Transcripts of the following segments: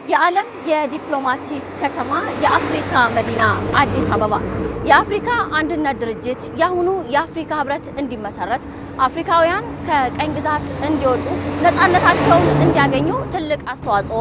የዓለም የዲፕሎማቲክ ከተማ የአፍሪካ መዲና አዲስ አበባ የአፍሪካ አንድነት ድርጅት ያሁኑ የአፍሪካ ህብረት እንዲመሰረት አፍሪካውያን ከቀኝ ግዛት እንዲወጡ ነፃነታቸውን እንዲያገኙ ትልቅ አስተዋጽኦ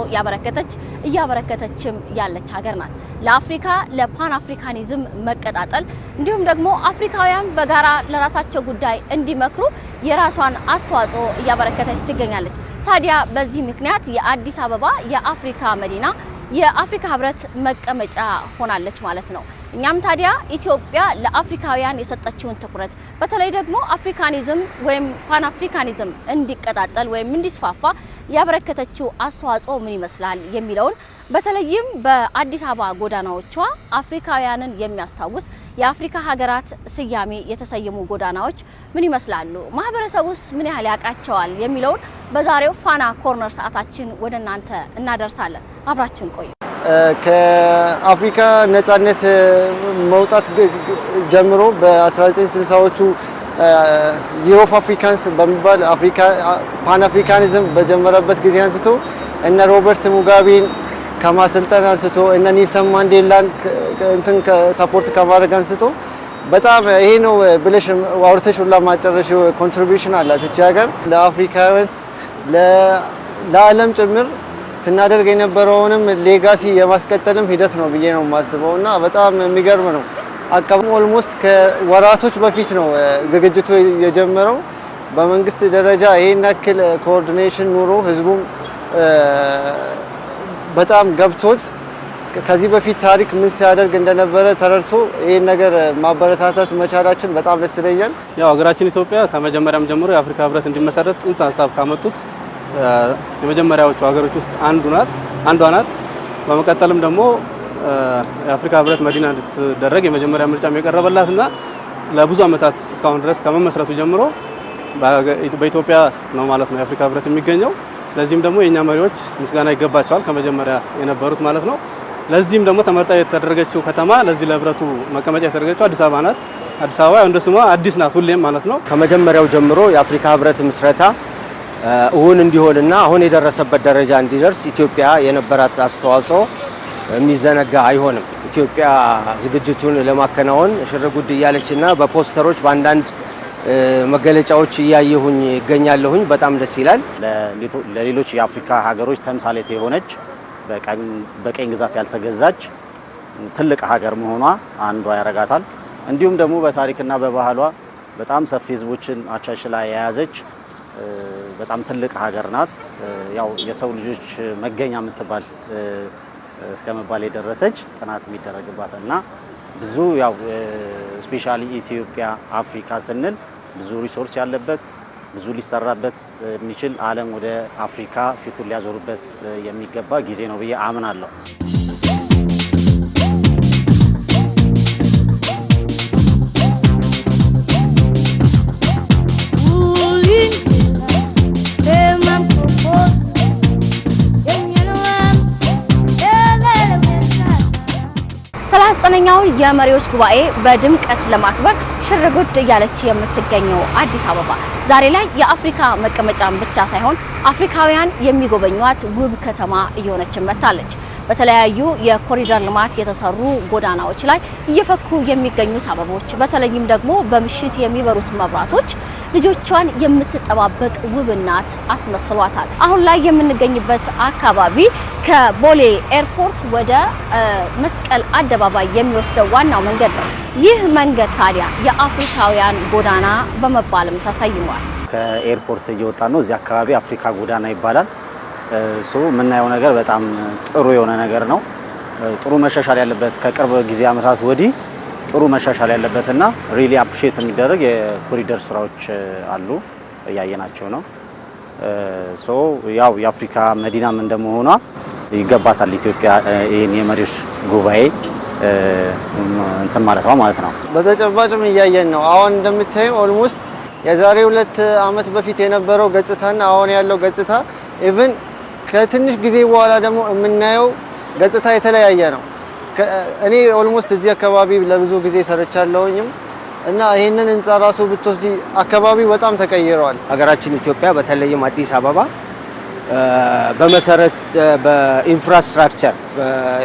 እያበረከተችም ያለች ሀገር ናት። ለአፍሪካ ለፓን አፍሪካኒዝም መቀጣጠል እንዲሁም ደግሞ አፍሪካውያን በጋራ ለራሳቸው ጉዳይ እንዲመክሩ የራሷን አስተዋጽኦ እያበረከተች ትገኛለች። ታዲያ በዚህ ምክንያት የአዲስ አበባ የአፍሪካ መዲና የአፍሪካ ህብረት መቀመጫ ሆናለች ማለት ነው። እኛም ታዲያ ኢትዮጵያ ለአፍሪካውያን የሰጠችውን ትኩረት በተለይ ደግሞ አፍሪካኒዝም ወይም ፓን አፍሪካኒዝም እንዲቀጣጠል ወይም እንዲስፋፋ ያበረከተችው አስተዋጽኦ ምን ይመስላል የሚለውን በተለይም በአዲስ አበባ ጎዳናዎቿ አፍሪካውያንን የሚያስታውስ የአፍሪካ ሀገራት ስያሜ የተሰየሙ ጎዳናዎች ምን ይመስላሉ፣ ማህበረሰቡስ ምን ያህል ያውቃቸዋል የሚለውን በዛሬው ፋና ኮርነር ሰዓታችን ወደ እናንተ እናደርሳለን። አብራችሁን ቆዩ። ከአፍሪካ ነጻነት መውጣት ጀምሮ በ1960ዎቹ የር ኦፍ አፍሪካንስ በሚባል ፓን አፍሪካኒዝም በጀመረበት ጊዜ አንስቶ እነ ሮበርት ሙጋቤን ከማሰልጠን አንስቶ እነ ኔልሰን ማንዴላን ሰፖርት ከማድረግ አንስቶ በጣም ይሄ ነው ብለሽ አውርተሽ ሁላ ማጨረሻው ኮንትሪቢዩሽን አላት እቺ ሀገር ለአፍሪካውያን ለዓለም ጭምር ስናደርግ የነበረውንም ሌጋሲ የማስቀጠልም ሂደት ነው ብዬ ነው የማስበውና በጣም የሚገርም ነው። አቀባበሉ ኦልሞስት ከወራቶች በፊት ነው ዝግጅቱ የጀመረው። በመንግስት ደረጃ ይሄን ያክል ኮኦርዲኔሽን ኑሮ ህዝቡም በጣም ገብቶት ከዚህ በፊት ታሪክ ምን ሲያደርግ እንደነበረ ተረድቶ ይሄን ነገር ማበረታታት መቻላችን በጣም ደስ ይለኛል። ያው ሀገራችን ኢትዮጵያ ከመጀመሪያም ጀምሮ የአፍሪካ ህብረት እንዲመሰረት ጽንሰ ሀሳብ ካመጡት የመጀመሪያዎቹ ሀገሮች ውስጥ አንዷ ናት። በመቀጠልም ደግሞ የአፍሪካ ህብረት መዲና እንድትደረግ የመጀመሪያ ምርጫም የቀረበላትና ለብዙ ዓመታት እስካሁን ድረስ ከመመስረቱ ጀምሮ በኢትዮጵያ ነው ማለት ነው የአፍሪካ ህብረት የሚገኘው። ለዚህም ደግሞ የኛ መሪዎች ምስጋና ይገባቸዋል ከመጀመሪያ የነበሩት ማለት ነው። ለዚህም ደግሞ ተመርጣ የተደረገችው ከተማ ለዚህ ለህብረቱ መቀመጫ የተደረገችው አዲስ አበባ ናት። አዲስ አበባ እንደ ስሟ አዲስ ናት ሁሌም ማለት ነው። ከመጀመሪያው ጀምሮ የአፍሪካ ህብረት ምስረታ እውን እንዲሆንና አሁን የደረሰበት ደረጃ እንዲደርስ ኢትዮጵያ የነበራት አስተዋጽኦ የሚዘነጋ አይሆንም። ኢትዮጵያ ዝግጅቱን ለማከናወን ሽርጉድ እያለችና በፖስተሮች በአንዳንድ መገለጫዎች እያየሁኝ ይገኛለሁኝ። በጣም ደስ ይላል። ለሌሎች የአፍሪካ ሀገሮች ተምሳሌት የሆነች በቀኝ ግዛት ያልተገዛች ትልቅ ሀገር መሆኗ አንዷ ያረጋታል። እንዲሁም ደግሞ በታሪክና በባህሏ በጣም ሰፊ ህዝቦችን አቻችላ የያዘች በጣም ትልቅ ሀገር ናት። ያው የሰው ልጆች መገኛ የምትባል እስከመባል የደረሰች ጥናት የሚደረግባት እና ብዙ ያው ስፔሻሊ ኢትዮጵያ አፍሪካ ስንል ብዙ ሪሶርስ ያለበት ብዙ ሊሰራበት የሚችል ዓለም ወደ አፍሪካ ፊቱን ሊያዞሩበት የሚገባ ጊዜ ነው ብዬ አምናለሁ። ሰላሳኛውን የመሪዎች ጉባኤ በድምቀት ለማክበር ሽርጉድ እያለች የምትገኘው አዲስ አበባ ዛሬ ላይ የአፍሪካ መቀመጫን ብቻ ሳይሆን አፍሪካውያን የሚጎበኟት ውብ ከተማ እየሆነች መጥታለች። በተለያዩ የኮሪደር ልማት የተሰሩ ጎዳናዎች ላይ እየፈኩ የሚገኙ አበቦች በተለይም ደግሞ በምሽት የሚበሩት መብራቶች ልጆቿን የምትጠባበቅ ውብ እናት አስመስሏታል። አሁን ላይ የምንገኝበት አካባቢ ከቦሌ ኤርፖርት ወደ መስቀል አደባባይ የሚወስደው ዋናው መንገድ ነው። ይህ መንገድ ታዲያ የአፍሪካውያን ጎዳና በመባልም ተሰይሟል። ከኤርፖርት እየወጣ ነው። እዚህ አካባቢ አፍሪካ ጎዳና ይባላል። የምናየው ነገር በጣም ጥሩ የሆነ ነገር ነው። ጥሩ መሻሻል ያለበት ከቅርብ ጊዜ ዓመታት ወዲህ ጥሩ መሻሻል ያለበትና ሪሊ አፕሪሺየት የሚደረግ የኮሪደር ስራዎች አሉ እያየናቸው ነው። ያው የአፍሪካ መዲናም እንደመሆኗ ይገባታል ኢትዮጵያ ይሄን የመሪዎች ጉባኤ እንትን ማለት ነው። በተጨባጭም እያየን ነው። አሁን እንደምታየው ኦልሞስት የዛሬ 2 ዓመት በፊት የነበረው ገጽታና አሁን ያለው ገጽታ ኢቭን ከትንሽ ጊዜ በኋላ ደግሞ የምናየው ገጽታ የተለያየ ነው። እኔ ኦልሞስት እዚህ አካባቢ ለብዙ ጊዜ ሰርቻለሁኝም እና ይሄንን ህንጻ ራሱ ብትወስጂ አካባቢው በጣም ተቀይሯል። ሀገራችን ኢትዮጵያ በተለይም አዲስ አበባ በመሰረት በኢንፍራስትራክቸር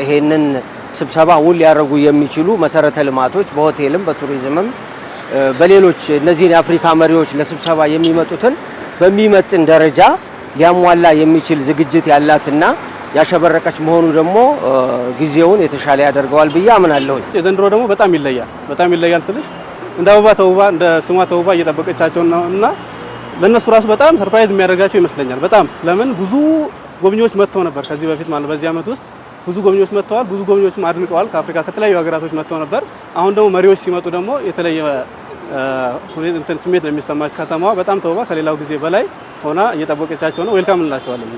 ይሄንን ስብሰባ ውል ያደርጉ የሚችሉ መሰረተ ልማቶች በሆቴልም በቱሪዝምም በሌሎች እነዚህ የአፍሪካ መሪዎች ለስብሰባ የሚመጡትን በሚመጥን ደረጃ ሊያሟላ የሚችል ዝግጅት ያላትና ያሸበረቀች መሆኑ ደግሞ ጊዜውን የተሻለ ያደርገዋል ብዬ አምናለሁ። የዘንድሮ ደግሞ በጣም ይለያል ስልሽ እንደ አበባ ተውባ እንደ ስሟ ተውባ እየጠበቀቻቸው ነውና ለነሱ ራሱ በጣም ሰርፕራይዝ የሚያደርጋቸው ይመስለኛል። በጣም ለምን ብዙ ጎብኚዎች መጥተው ነበር ከዚህ በፊት ማለት በዚህ አመት ውስጥ ብዙ ጎብኚዎች መጥተዋል። ብዙ ጎብኚዎችም አድንቀዋል። ከአፍሪካ ከተለያዩ ሀገራቶች መጥተው ነበር። አሁን ደግሞ መሪዎች ሲመጡ ደግሞ የተለየ እንትን ስሜት ነው የሚሰማቸው። ከተማዋ በጣም ተውባ ከሌላው ጊዜ በላይ ሆና እየጠበቀቻቸው ነው። ዌልካም እንላቸዋለን።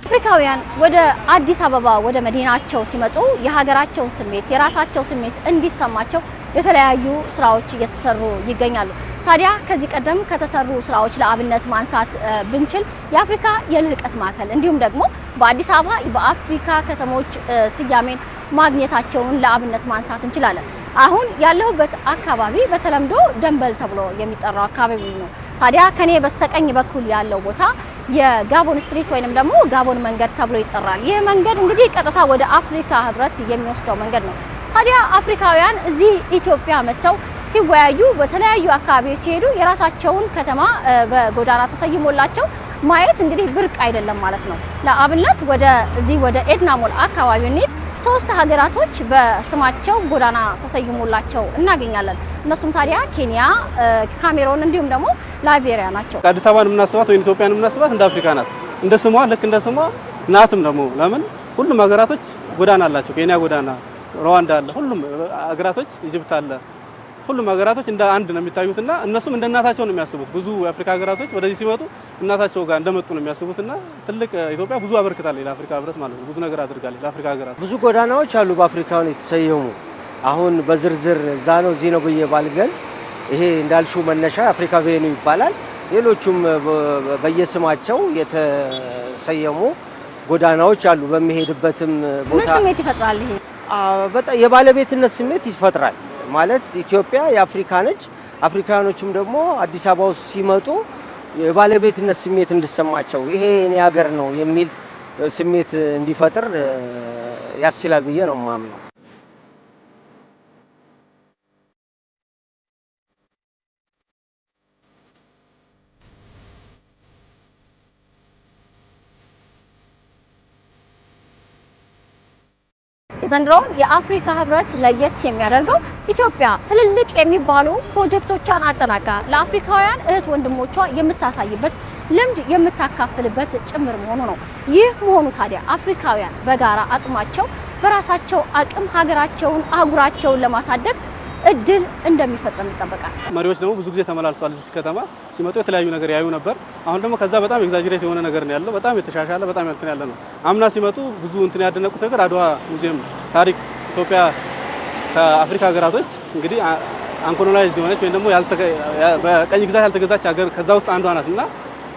አፍሪካውያን ወደ አዲስ አበባ ወደ መዲናቸው ሲመጡ የሀገራቸውን ስሜት የራሳቸው ስሜት እንዲሰማቸው የተለያዩ ስራዎች እየተሰሩ ይገኛሉ። ታዲያ ከዚህ ቀደም ከተሰሩ ስራዎች ለአብነት ማንሳት ብንችል የአፍሪካ የልህቀት ማዕከል እንዲሁም ደግሞ በአዲስ አበባ በአፍሪካ ከተሞች ስያሜን ማግኘታቸውን ለአብነት ማንሳት እንችላለን። አሁን ያለሁበት አካባቢ በተለምዶ ደንበል ተብሎ የሚጠራው አካባቢ ነው። ታዲያ ከኔ በስተቀኝ በኩል ያለው ቦታ የጋቦን ስትሪት ወይንም ደግሞ ጋቦን መንገድ ተብሎ ይጠራል። ይህ መንገድ እንግዲህ ቀጥታ ወደ አፍሪካ ህብረት የሚወስደው መንገድ ነው። ታዲያ አፍሪካውያን እዚህ ኢትዮጵያ መጥተው ሲወያዩ በተለያዩ አካባቢዎች ሲሄዱ የራሳቸውን ከተማ በጎዳና ተሰይሞላቸው ማየት እንግዲህ ብርቅ አይደለም ማለት ነው። ለአብነት ወደ ኤድና ሞል አካባቢ እንሂድ። 3 ሀገራቶች በስማቸው ጎዳና ተሰይሞላቸው እናገኛለን። እነሱም ታዲያ ኬንያ፣ ካሜሮን እንዲሁም ደግሞ ላይቤሪያ ናቸው። አዲስ አበባን የምናስባት ወይ ኢትዮጵያን የምናስባት እንደ አፍሪካ ናት። እንደ ስሟ ልክ እንደ ስሟ ናትም ደግሞ ለምን ሁሉም ሀገራቶች ጎዳና አላቸው። ኬንያ ጎዳና፣ ሩዋንዳ አለ፣ ሁሉም ሀገራቶች ኢጅፕት አለ። ሁሉም ሀገራቶች እንደ አንድ ነው የሚታዩትና እነሱም እንደ እናታቸው ነው የሚያስቡት። ብዙ የአፍሪካ ሀገራቶች ወደዚህ ሲመጡ እናታቸው ጋር እንደመጡ ነው የሚያስቡትና ትልቅ ኢትዮጵያ ብዙ አበርክታለች ለአፍሪካ ህብረት ማለት ነው። ብዙ ነገር አድርጋለች ለአፍሪካ ሀገራት። ብዙ ጎዳናዎች አሉ በአፍሪካውን የተሰየሙ። አሁን በዝርዝር እዛ ነው እዚህ ነው ብዬ ባልገልጽ ይሄ እንዳልሽው መነሻ አፍሪካ ቬኑ ይባላል። ሌሎቹም በየስማቸው የተሰየሙ ጎዳናዎች አሉ። በሚሄድበትም ቦታ ምን ስሜት ይፈጥራል? ይሄ በጣም የባለቤትነት ስሜት ይፈጥራል። ማለት ኢትዮጵያ የአፍሪካ ነች። አፍሪካኖችም ደግሞ አዲስ አበባ ውስጥ ሲመጡ የባለቤትነት ስሜት እንዲሰማቸው ይሄ የኔ ሀገር ነው የሚል ስሜት እንዲፈጥር ያስችላል ብዬ ነው የማምነው። ዘንድሮ የአፍሪካ ህብረት ለየት የሚያደርገው ኢትዮጵያ ትልልቅ የሚባሉ ፕሮጀክቶቿን አጠናቃ ለአፍሪካውያን እህት ወንድሞቿ የምታሳይበት ልምድ የምታካፍልበት ጭምር መሆኑ ነው። ይህ መሆኑ ታዲያ አፍሪካውያን በጋራ አቅማቸው በራሳቸው አቅም ሀገራቸውን አህጉራቸውን ለማሳደግ እድል እንደሚፈጥር ይጠበቃል። መሪዎች ደግሞ ብዙ ጊዜ ተመላልሰዋል። እዚህ ከተማ ሲመጡ የተለያዩ ነገር ያዩ ነበር። አሁን ደግሞ ከዛ በጣም ኤግዛጀሬት የሆነ ነገር ነው ያለው። በጣም የተሻሻለ በጣም እንትን ያለ ነው። አምና ሲመጡ ብዙ እንትን ያደነቁት ነገር አድዋ ሙዚየም ታሪክ ኢትዮጵያ ከአፍሪካ ሀገራቶች እንግዲህ አንኮሎናይዝድ የሆነች ወይም ደግሞ በቀኝ ግዛት ያልተገዛች ሀገር ከዛ ውስጥ አንዷ ናት እና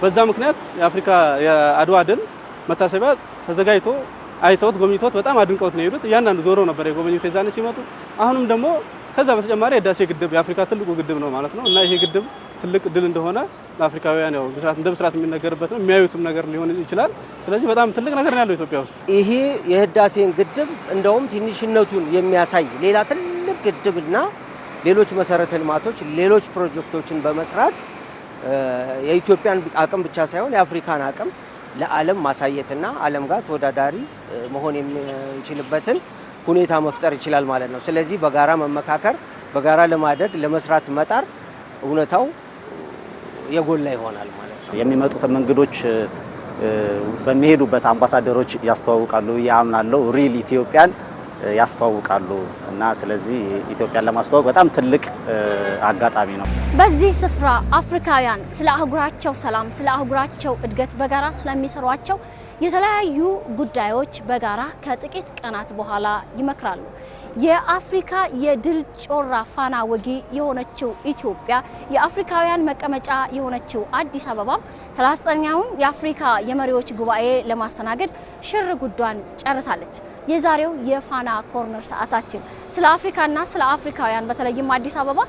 በዛ ምክንያት የአፍሪካ የአድዋ ድል መታሰቢያ ተዘጋጅቶ አይተውት ጎብኝተውት በጣም አድንቀውት ነው የሄዱት። እያንዳንዱ ዞረው ነበር የጎበኙት የዛኔ ሲመጡ። አሁንም ደግሞ ከዛ በተጨማሪ የህዳሴ ግድብ የአፍሪካ ትልቁ ግድብ ነው ማለት ነው እና ይሄ ግድብ ትልቅ ድል እንደሆነ ለአፍሪካውያን ያው ብስራት የሚነገርበት ነው። የሚያዩትም ነገር ሊሆን ይችላል። ስለዚህ በጣም ትልቅ ነገር ነው ያለው ኢትዮጵያ ውስጥ። ይሄ የህዳሴን ግድብ እንደውም ትንሽነቱን የሚያሳይ ሌላ ትልቅ ግድብና ሌሎች መሰረተ ልማቶች ሌሎች ፕሮጀክቶችን በመስራት የኢትዮጵያን አቅም ብቻ ሳይሆን የአፍሪካን አቅም ለዓለም ማሳየትና ዓለም ጋር ተወዳዳሪ መሆን የሚችልበትን ሁኔታ መፍጠር ይችላል ማለት ነው። ስለዚህ በጋራ መመካከር፣ በጋራ ለማደግ ለመስራት መጣር እውነታው የጎላ ይሆናል ማለት ነው። የሚመጡትን እንግዶች በሚሄዱበት አምባሳደሮች ያስተዋውቃሉ፣ ያምናሉ፣ ሪል ኢትዮጵያን ያስተዋውቃሉ እና ስለዚህ ኢትዮጵያን ለማስተዋወቅ በጣም ትልቅ አጋጣሚ ነው። በዚህ ስፍራ አፍሪካውያን ስለ አህጉራቸው ሰላም፣ ስለ አህጉራቸው እድገት በጋራ ስለሚሰሯቸው የተለያዩ ጉዳዮች በጋራ ከጥቂት ቀናት በኋላ ይመክራሉ። የአፍሪካ የድል ጮራ ፋና ወጊ የሆነችው ኢትዮጵያ የአፍሪካውያን መቀመጫ የሆነችው አዲስ አበባ 39ኛውን የአፍሪካ የመሪዎች ጉባኤ ለማስተናገድ ሽር ጉዷን ጨርሳለች። የዛሬው የፋና ኮርነር ሰዓታችን። ስለ አፍሪካና ስለ አፍሪካውያን በተለይም አዲስ አበባ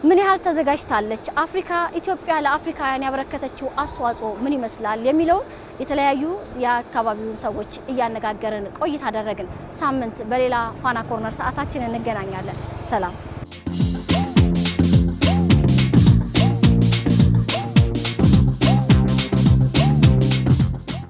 ምን ያህል ተዘጋጅታለች፣ አፍሪካ ኢትዮጵያ ለአፍሪካውያን ያበረከተችው አስተዋጽኦ ምን ይመስላል የሚለውን የተለያዩ የአካባቢውን ሰዎች እያነጋገርን ቆይታ አደረግን። ሳምንት በሌላ ፋና ኮርነር ሰዓታችን እንገናኛለን። ሰላም።